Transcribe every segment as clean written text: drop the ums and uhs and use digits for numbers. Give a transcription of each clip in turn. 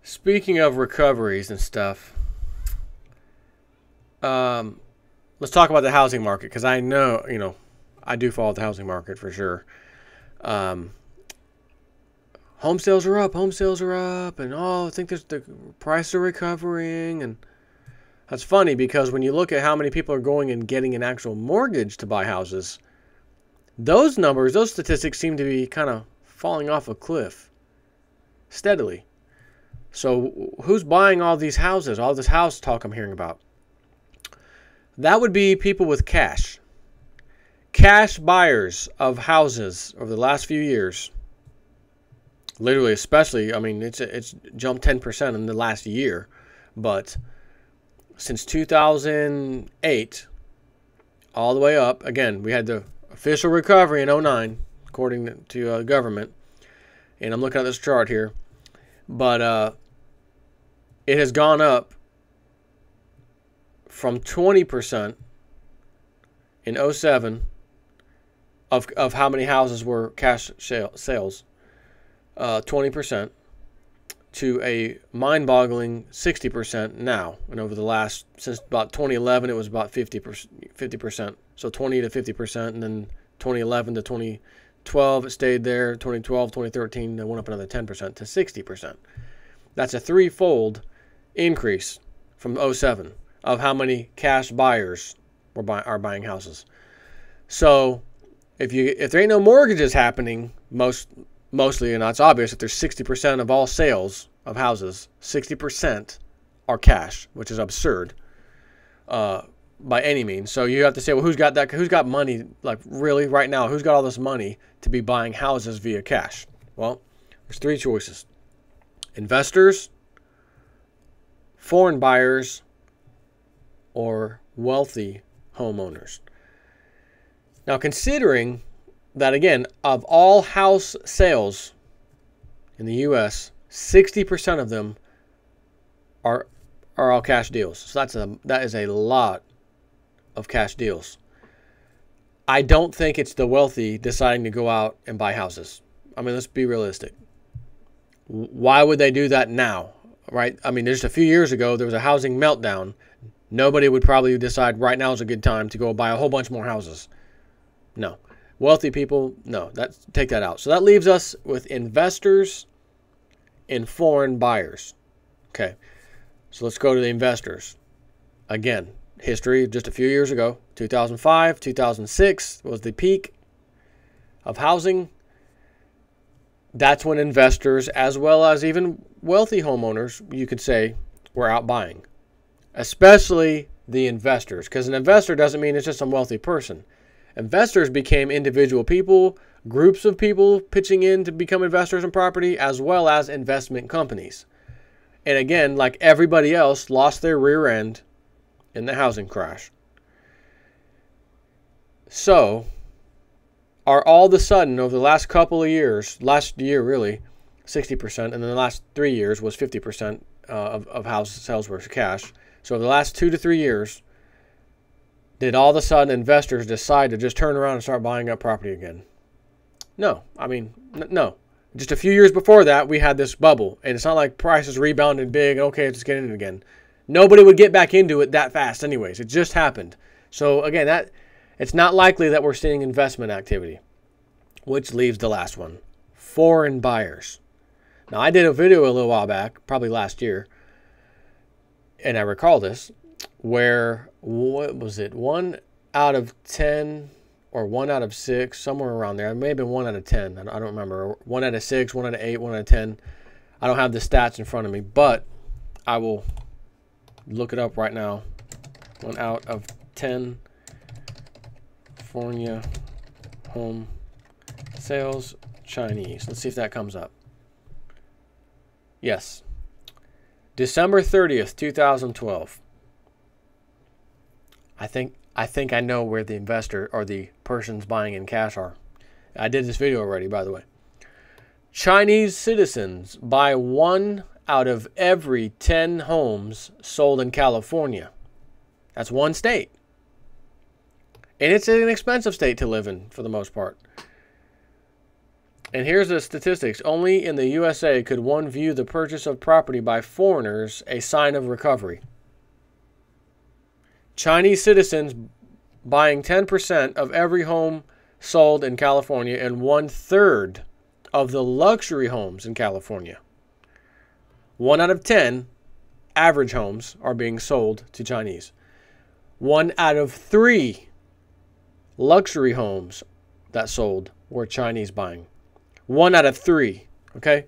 Speaking of recoveries and stuff, let's talk about the housing market, because I know, I do follow the housing market for sure. Home sales are up, and I think the prices are recovering. And that's funny, because when you look at how many people are going and getting an actual mortgage to buy houses, those numbers, those statistics seem to be kind of falling off a cliff steadily. So who's buying all these houses, all this house talk I'm hearing about? That would be people with cash. Cash buyers of houses over the last few years. Literally, especially, I mean, it's jumped 10% in the last year. But since 2008, all the way up, again, we had the official recovery in 2009, according to the government. And I'm looking at this chart here. But it has gone up from 20% in 2007 of how many houses were cash sales, 20%, to a mind-boggling 60% now. And over the last, since about 2011, it was about 50%. So 20 to 50%, and then 2011 to 2012, it stayed there. 2012, 2013, it went up another 10% to 60%. That's a threefold increase from 2007 of how many cash buyers are buying houses. So if there ain't no mortgages happening, mostly, and it's obvious, if there's 60% of all sales of houses, 60% are cash, which is absurd by any means. So you have to say, well, who's got money, like really right now, who's got all this money to be buying houses via cash? Well, there's three choices: investors, foreign buyers, or wealthy homeowners. Now, considering that, again, of all house sales in the U.S., 60% of them are all cash deals. So that is a lot of cash deals. I don't think it's the wealthy deciding to go out and buy houses. I mean, let's be realistic. Why would they do that now, right? I mean, just a few years ago, there was a housing meltdown. Nobody would probably decide right now is a good time to go buy a whole bunch more houses. No. Wealthy people, no. Take that out. So that leaves us with investors and foreign buyers. Okay. So let's go to the investors. Again, history just a few years ago, 2005, 2006 was the peak of housing. That's when investors, as well as even wealthy homeowners, you could say, were out buying. Especially the investors, because an investor doesn't mean it's just some wealthy person. Investors became individual people, groups of people pitching in to become investors in property, as well as investment companies. And again, like everybody else, lost their rear end in the housing crash. So, are all of a sudden, over the last couple of years, last year really, 60%, and then the last 3 years was 50% of house sales were cash. So over the last 2 to 3 years, did all of a sudden investors decide to just turn around and start buying up property again? No. I mean, no. Just a few years before that, we had this bubble. And it's not like prices rebounded big. Okay, let's get in it again. Nobody would get back into it that fast anyways. It just happened. So again, it's not likely that we're seeing investment activity. Which leaves the last one. Foreign buyers. Now, I did a video a little while back, probably last year, and I recall this, where, what was it, 1 out of 10 or 1 out of 6, somewhere around there. It may have been 1 out of 10. I don't remember. 1 out of 6, 1 out of 8, 1 out of 10. I don't have the stats in front of me, but I will look it up right now. 1 out of 10 California home sales Chinese. Let's see if that comes up. Yes. December 30th, 2012. I think I know where the investor or the person's buying in cash are. I did this video already, by the way. Chinese citizens buy 1 out of every 10 homes sold in California. That's one state. And it's an expensive state to live in for the most part. And here's the statistics. Only in the USA could one view the purchase of property by foreigners a sign of recovery. Chinese citizens buying 10% of every home sold in California and 1/3 of the luxury homes in California. 1 out of 10 average homes are being sold to Chinese. 1 out of 3 luxury homes that sold were Chinese buying. 1 out of 3, okay?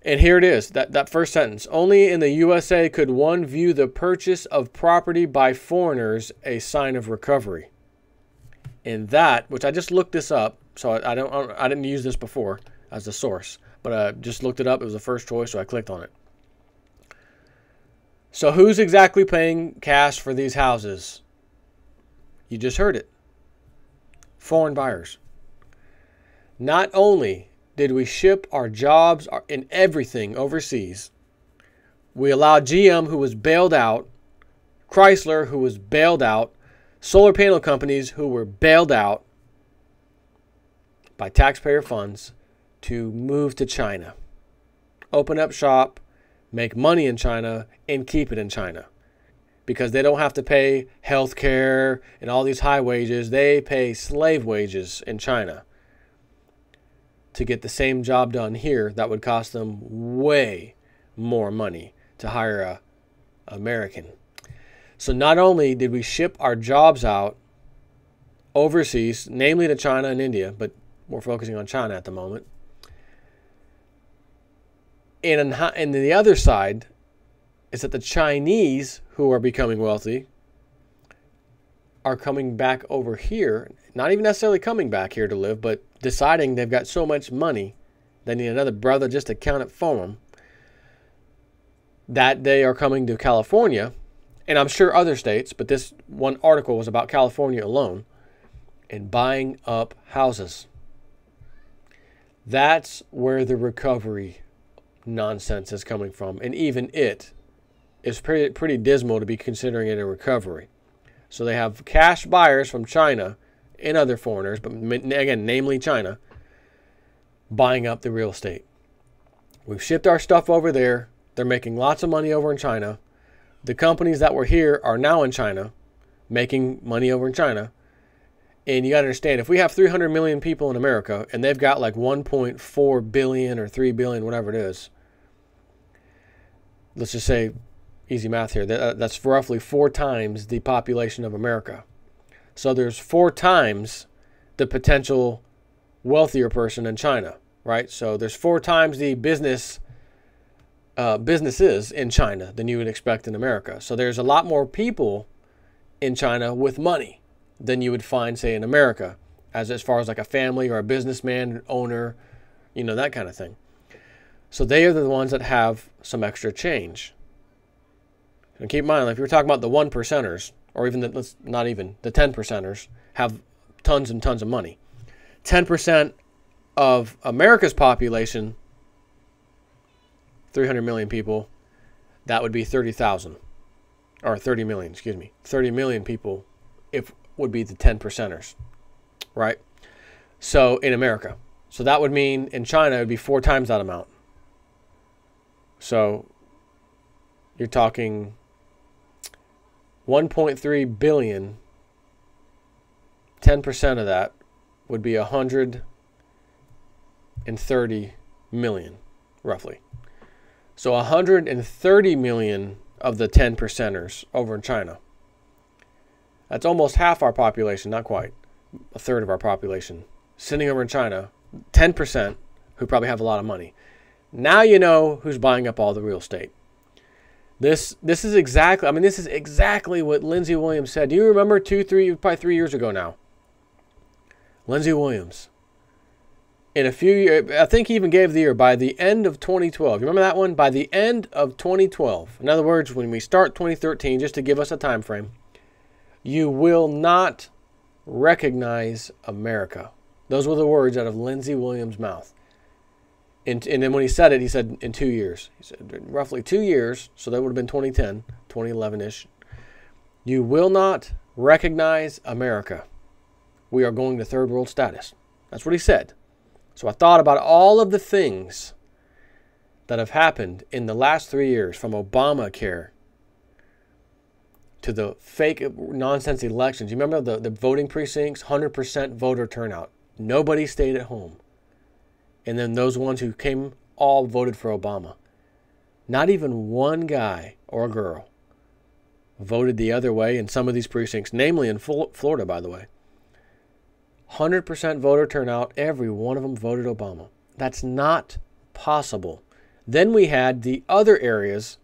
And here it is, that first sentence. Only in the USA could one view the purchase of property by foreigners a sign of recovery. And that, which I just looked this up, so I didn't use this before as a source, but I just looked it up. It was the first choice, so I clicked on it. So who's exactly paying cash for these houses? You just heard it. Foreign buyers. Not only did we ship our jobs and everything overseas, we allowed GM, who was bailed out, Chrysler, who was bailed out, solar panel companies who were bailed out by taxpayer funds to move to China, open up shop, make money in China, and keep it in China. Because they don't have to pay health care and all these high wages. They pay slave wages in China to get the same job done here that would cost them way more money to hire a American. So not only did we ship our jobs out overseas, namely to China and India, but we're focusing on China at the moment. And the other side is that the Chinese, who are becoming wealthy, are coming back over here, not even necessarily coming back here to live, but deciding they've got so much money, they need another brother just to count it for them, that they are coming to California, and I'm sure other states, but this one article was about California alone, and buying up houses. That's where the recovery nonsense is coming from, and even it is pretty dismal to be considering it a recovery. So they have cash buyers from China and other foreigners, but again, namely China, buying up the real estate. We've shipped our stuff over there. They're making lots of money over in China. The companies that were here are now in China, making money over in China. And you got to understand, if we have 300 million people in America and they've got like 1.4 billion or 3 billion, whatever it is, let's just say, easy math here, that's roughly 4 times the population of America. So there's 4 times the potential wealthier person in China, right? So there's 4 times the businesses in China than you would expect in America. So there's a lot more people in China with money than you would find, say, in America, as far as like a family or a businessman, owner, you know, that kind of thing. So they are the ones that have some extra change. And keep in mind, if you're talking about the 1%ers, or even not even the 10%ers, have tons and tons of money. 10% of America's population, 300 million people, that would be 30,000, or 30 million, excuse me. 30 million people would be the 10%ers, right? So in America. So that would mean in China, it would be 4 times that amount. So you're talking 1.3 billion, 10% of that would be 130 million, roughly. So 130 million of the 10%ers over in China. That's almost half our population, not quite, a third of our population, sitting over in China, 10%, who probably have a lot of money. Now you know who's buying up all the real estate. This is exactly what Lindsey Williams said. Do you remember probably 3 years ago now? Lindsey Williams. In a few years, I think he even gave the year, by the end of 2012. You remember that one? By the end of 2012. In other words, when we start 2013, just to give us a time frame, you will not recognize America. Those were the words out of Lindsey Williams' mouth. And then when he said it, he said in 2 years. He said roughly 2 years, so that would have been 2010, 2011-ish. You will not recognize America. We are going to third world status. That's what he said. So I thought about all of the things that have happened in the last 3 years, from Obamacare to the fake nonsense elections. You remember the voting precincts, 100% voter turnout. Nobody stayed at home. And then those ones who came all voted for Obama. Not even one guy or girl voted the other way in some of these precincts, namely in Florida, by the way. 100% voter turnout, every one of them voted Obama. That's not possible. Then we had the other areas,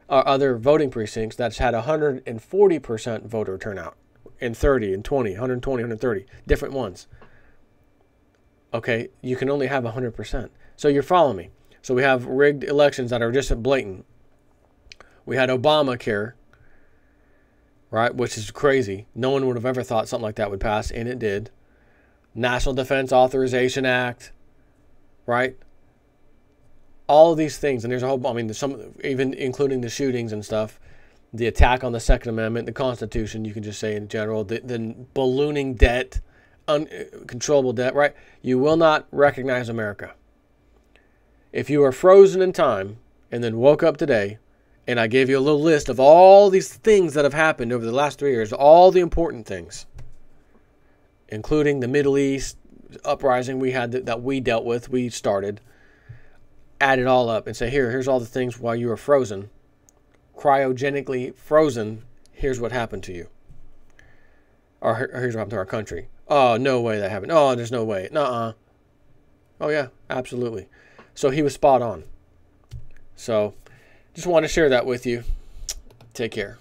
other voting precincts that's had 140% voter turnout in 30 and 20, 120, 130, different ones. Okay, you can only have 100%. So you're following me. So we have rigged elections that are just blatant. We had Obamacare, right, which is crazy. No one would have ever thought something like that would pass, and it did. National Defense Authorization Act, right? All of these things, and there's a whole, I mean, some, even including the shootings and stuff, the attack on the Second Amendment, the Constitution, you can just say in general, the ballooning debt, uncontrollable debt, right? You will not recognize America. If you are frozen in time and then woke up today, and I gave you a little list of all these things that have happened over the last 3 years, all the important things, including the Middle East uprising we had that we dealt with, we started, add it all up and say, here's all the things while you were frozen, cryogenically frozen, here's what happened to you. Or here's what happened to our country. Oh, no way that happened. Oh, there's no way. Nuh-uh. Oh, yeah, absolutely. So he was spot on. So just want to share that with you. Take care.